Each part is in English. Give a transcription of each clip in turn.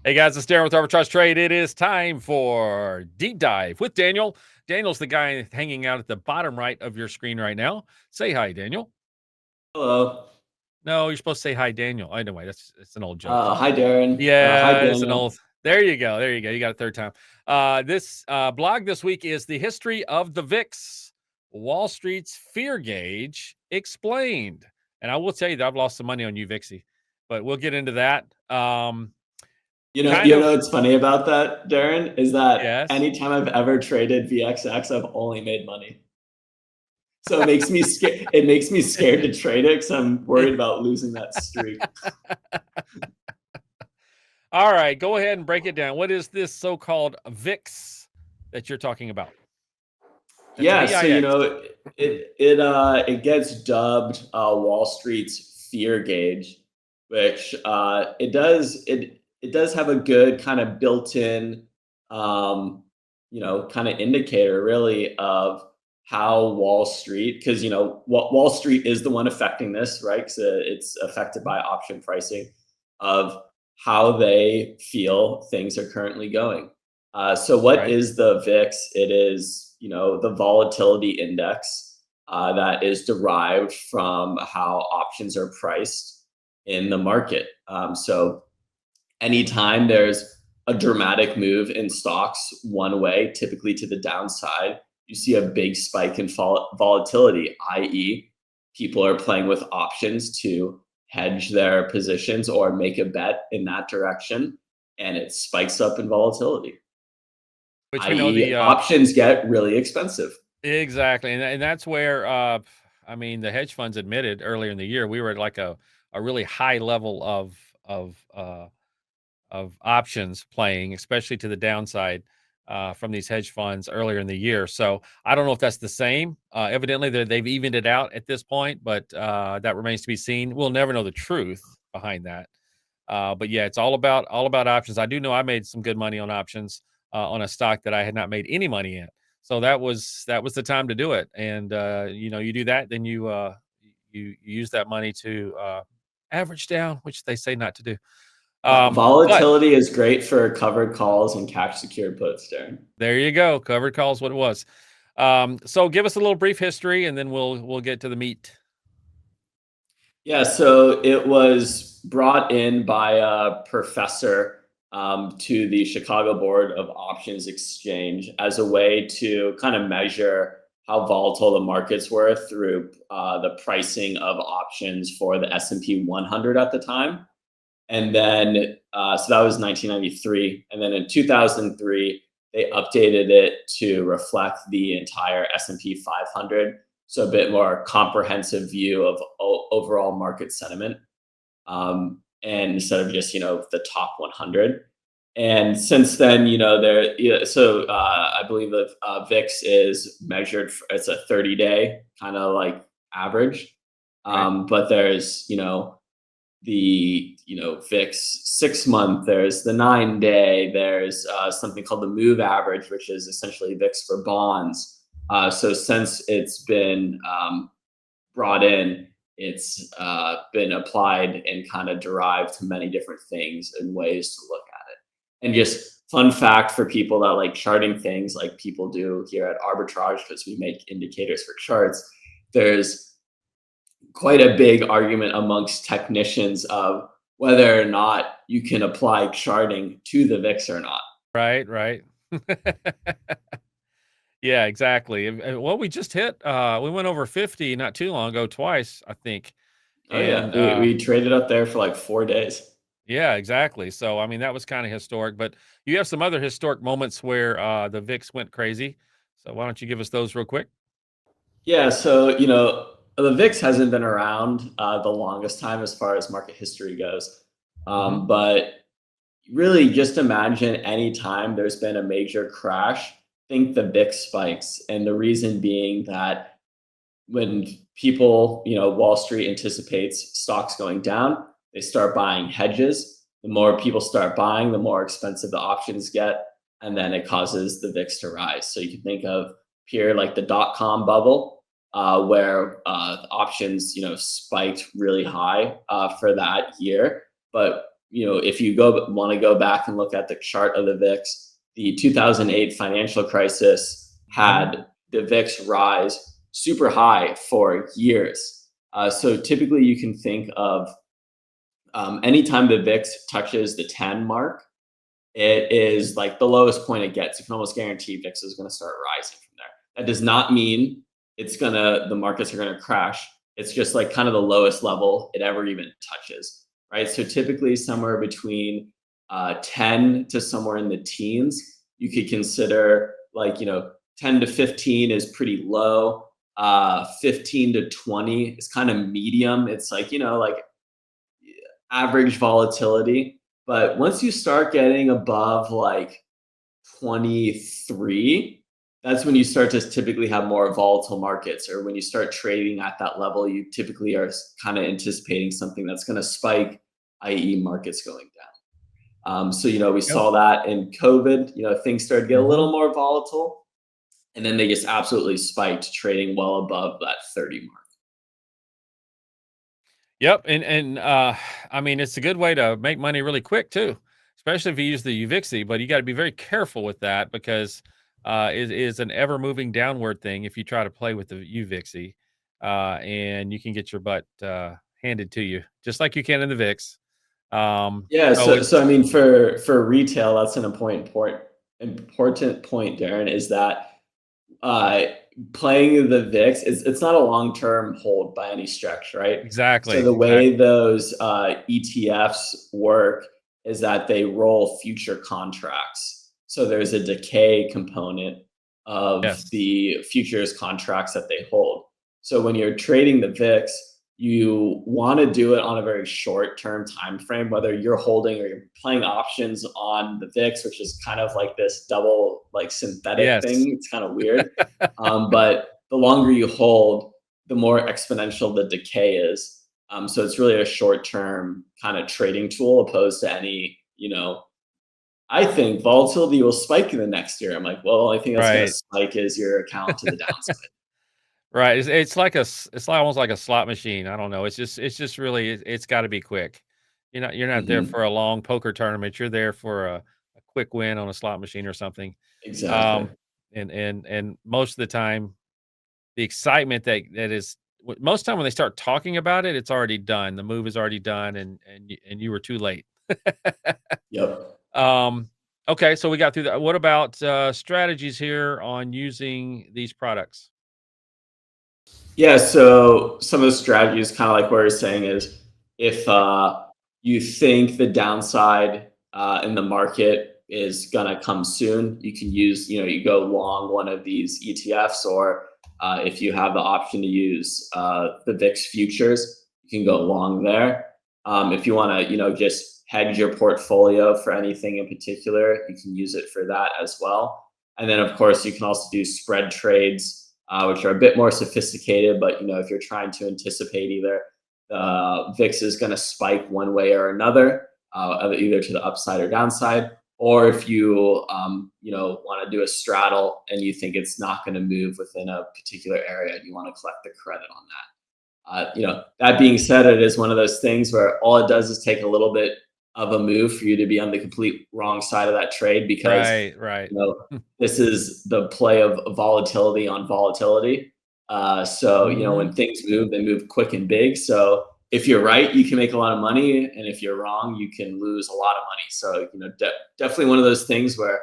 Hey guys, it's Darren with ArbitrageTrade. It is time for Deep Dive with Daniel. Daniel's the guy hanging out at the bottom right of your screen right now. Say hi, Daniel. Hello. No, you're supposed to say hi, Daniel. Anyway, it's an old joke. Hi, Darren. Hi, Yeah, it's an Daniel. old. There you go. There you go. You got it third time. This blog this week is the history of the VIX, Wall Street's fear gauge explained. And I will tell you that I've lost some money on you, Vixie, but we'll get into that. Kind You of. know what's funny about that, Darren, is that Yes. anytime I've ever traded VXX, I've only made money. So it makes me scared. It makes me scared to trade it because I'm worried about losing that streak. All right, go ahead and break it down. What is this so-called VIX that you're talking about? That's Yeah, so VIX. it gets dubbed Wall Street's fear gauge, which it does have a good kind of built-in kind of indicator really of how Wall Street, because Wall Street is the one affecting this, right? Because it's affected by option pricing of how they feel things are currently going. So what Right. is the VIX? It is, the volatility index that is derived from how options are priced in the market. So anytime there's a dramatic move in stocks one way, typically to the downside, you see a big spike in volatility, i.e., people are playing with options to hedge their positions or make a bet in that direction, and it spikes up in volatility, Which we know i.e., the options get really expensive. exactly, and that's where I mean the hedge funds admitted earlier in the year we were at like a really high level of options playing, especially to the downside from these hedge funds earlier in the year. So I don't know if that's the same. Evidently, they've evened it out at this point, but that remains to be seen. We'll never know the truth behind that. But yeah, it's all about options. I do know I made some good money on options on a stock that I had not made any money in. So that was the time to do it. And you do that, then you use that money to average down, which they say not to do. But Volatility is great for covered calls and cash secured puts, Darren. there you go. Covered calls what it was. So give us a little brief history, and then we'll get to the meat. Yeah, so it was brought in by a professor to the Chicago Board of Options Exchange as a way to kind of measure how volatile the markets were through the pricing of options for the S&P 100 at the time. And then, so that was 1993. And then in 2003, they updated it to reflect the entire S&P 500. So a bit more comprehensive view of overall market sentiment. And instead of just, the top 100. And since then, I believe that VIX is measured, it's a 30-day kind of like average. Right. But there's, the VIX 6 month, there's the 9 day, there's something called the move average, which is essentially VIX for bonds. So since it's been brought in, it's been applied and kind of derived to many different things and ways to look at it. And just fun fact for people that like charting things like people do here at Arbitrage, because we make indicators for charts, there's quite a big argument amongst technicians of whether or not you can apply charting to the VIX or not. Right. Right. Yeah, exactly. Well, we just hit. We went over 50 not too long ago, twice, I think. Oh yeah, And we traded up there for like 4 days. yeah, exactly. So I mean, that was kind of historic. But you have some other historic moments where the VIX went crazy. So why don't you give us those real quick? Yeah, so the VIX hasn't been around the longest time as far as market history goes, Hmm. but really just imagine any time there's been a major crash, think the VIX spikes, and the reason being that when people, Wall Street anticipates stocks going down, they start buying hedges. The more people start buying, the more expensive the options get, and then it causes the VIX to rise. So you can think of here like the dot-com bubble, where options, spiked really high for that year. But if you want to go back and look at the chart of the VIX, the 2008 financial crisis Mhm. had the VIX rise super high for years. So typically, you can think of anytime the VIX touches the 10 mark, it is like the lowest point it gets. You can almost guarantee VIX is going to start rising from there. That does not mean the markets are going to crash. It's just like kind of the lowest level it ever even touches, right? So typically somewhere between 10 to somewhere in the teens, you could consider like, 10 to 15 is pretty low. 15 to 20 is kind of medium. It's like, like average volatility. But once you start getting above like 23, that's when you start to typically have more volatile markets. Or when you start trading at that level, you typically are kind of anticipating something that's going to spike, i.e., markets going down. So, we Yep. saw that in COVID, things started to get a Mhm. little more volatile. And then they just absolutely spiked, trading well above that 30 mark. Yep, and I mean, it's a good way to make money really quick too, especially if you use the UVixy. But you got to be very careful with that because it is an ever moving downward thing. If you try to play with the UVixy, and you can get your butt handed to you, just like you can in the VIX. Yeah, So so it's I mean, for retail, that's an important point, Darren, is that uh, playing the VIX, it's not a long term hold by any stretch, right? So exactly, the way exactly. those ETFs work is that they roll future contracts. So there's a decay component of Yes, the futures contracts that they hold. So when you're trading the VIX, you want to do it on a very short term time frame, whether you're holding or you're playing options on the VIX, which is kind of like this double like synthetic yes, thing. It's kind of weird. But the longer you hold, the more exponential the decay is. So it's really a short term kind of trading tool opposed to any, I think volatility will spike in the next year. I'm like, well, I think that's going to right. spike is your account to the downside. Right, it's like it's like almost like a slot machine, I don't know, it's just really it's gotta be quick. You're not there Hmm. for a long poker tournament, you're there for a quick win on a slot machine or something. Exactly. Um, and most of the time, the excitement that is most time when they start talking about it, it's already done, the move is already done, and you were too late. Yep. Um, okay, so we got through that. What about, strategies here on using these products? Yeah, so some of the strategies, kind of like what you're saying, is if you think the downside in the market is gonna come soon, you can use, you go long one of these ETFs, or if you have the option to use the VIX futures, you can go long there. If you want to, just hedge your portfolio for anything in particular, you can use it for that as well. And then, of course, you can also do spread trades, which are a bit more sophisticated. But if you're trying to anticipate either the VIX is going to spike one way or another, either to the upside or downside, or if you want to do a straddle and you think it's not going to move within a particular area, and you want to collect the credit on that. That being said, it is one of those things where all it does is take a little bit of a move for you to be on the complete wrong side of that trade, because Right, right. you know this is the play of volatility on volatility. So when Mhm. things move, they move quick and big. So if you're right, you can make a lot of money, and if you're wrong, you can lose a lot of money. So definitely one of those things where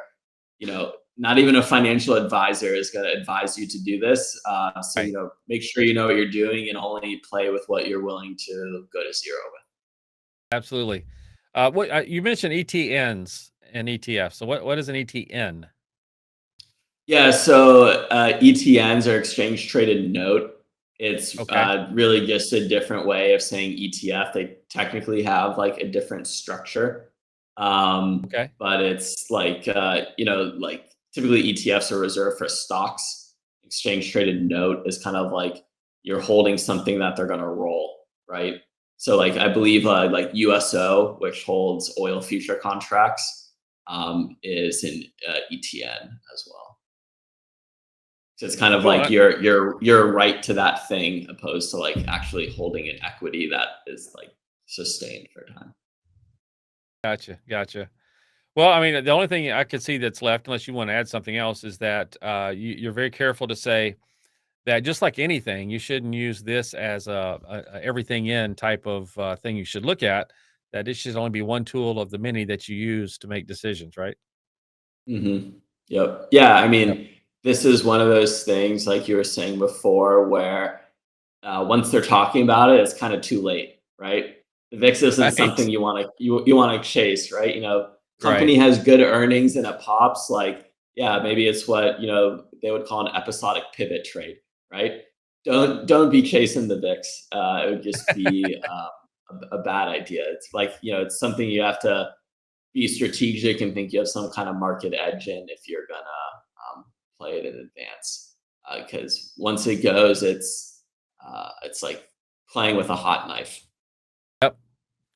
not even a financial advisor is going to advise you to do this. So Right. make sure you know what you're doing and only play with what you're willing to go to zero with. Absolutely. What you mentioned ETNs and ETFs. So what is an ETN? Yeah, so ETNs are exchange traded note. It's Okay. really just a different way of saying ETF. They technically have like a different structure, Okay. but it's like like typically ETFs are reserved for stocks. Exchange traded note is kind of like you're holding something that they're going to roll, right? So like I believe like USO, which holds oil future contracts, is an ETN as well. So it's kind of Cool. like you're right to that thing, opposed to like actually holding an equity that is like sustained for time. Gotcha. Well, I mean, the only thing I could see that's left, unless you want to add something else, is that you're very careful to say that just like anything, you shouldn't use this as a everything in type of thing you should look at. That it should only be one tool of the many that you use to make decisions, right? Yep. Yeah. I Yep. mean, this is one of those things, like you were saying before, where once they're talking about it, it's kind of too late, right? The VIX isn't Right. something you want to chase, right? Right. Company has good earnings and it pops. Like, yeah, maybe it's what they would call an episodic pivot trade, right? Don't be chasing the VIX. It would just be a bad idea. It's like it's something you have to be strategic and think you have some kind of market edge in if you're gonna play it in advance. Because once it goes, it's like playing with a hot knife. Yep.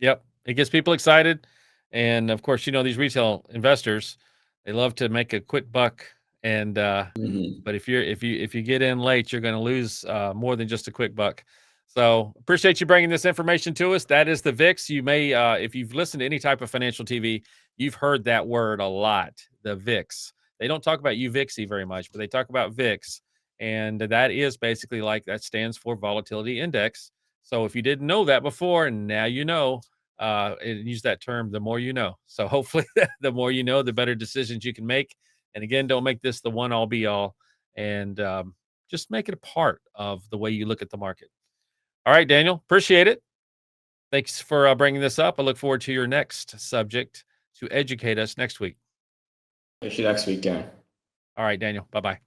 Yep. It gets people excited, and of course, these retail investors, they love to make a quick buck, and Hmm. but if you get in late, you're going to lose more than just a quick buck. So appreciate you bringing this information to us. That is the VIX. You may, if you've listened to any type of financial TV, you've heard that word a lot. The VIX. They don't talk about UVIXY very much, but they talk about VIX, and that is basically like that stands for volatility index. So if you didn't know that before, and now you know, and use that term, the more you know. So hopefully, the more you know, the better decisions you can make. And again, don't make this the one all be all, and just make it a part of the way you look at the market. All right, Daniel, appreciate it. Thanks for bringing this up. I look forward to your next subject to educate us next week. See you next week, Darren. All right, Daniel. Bye bye.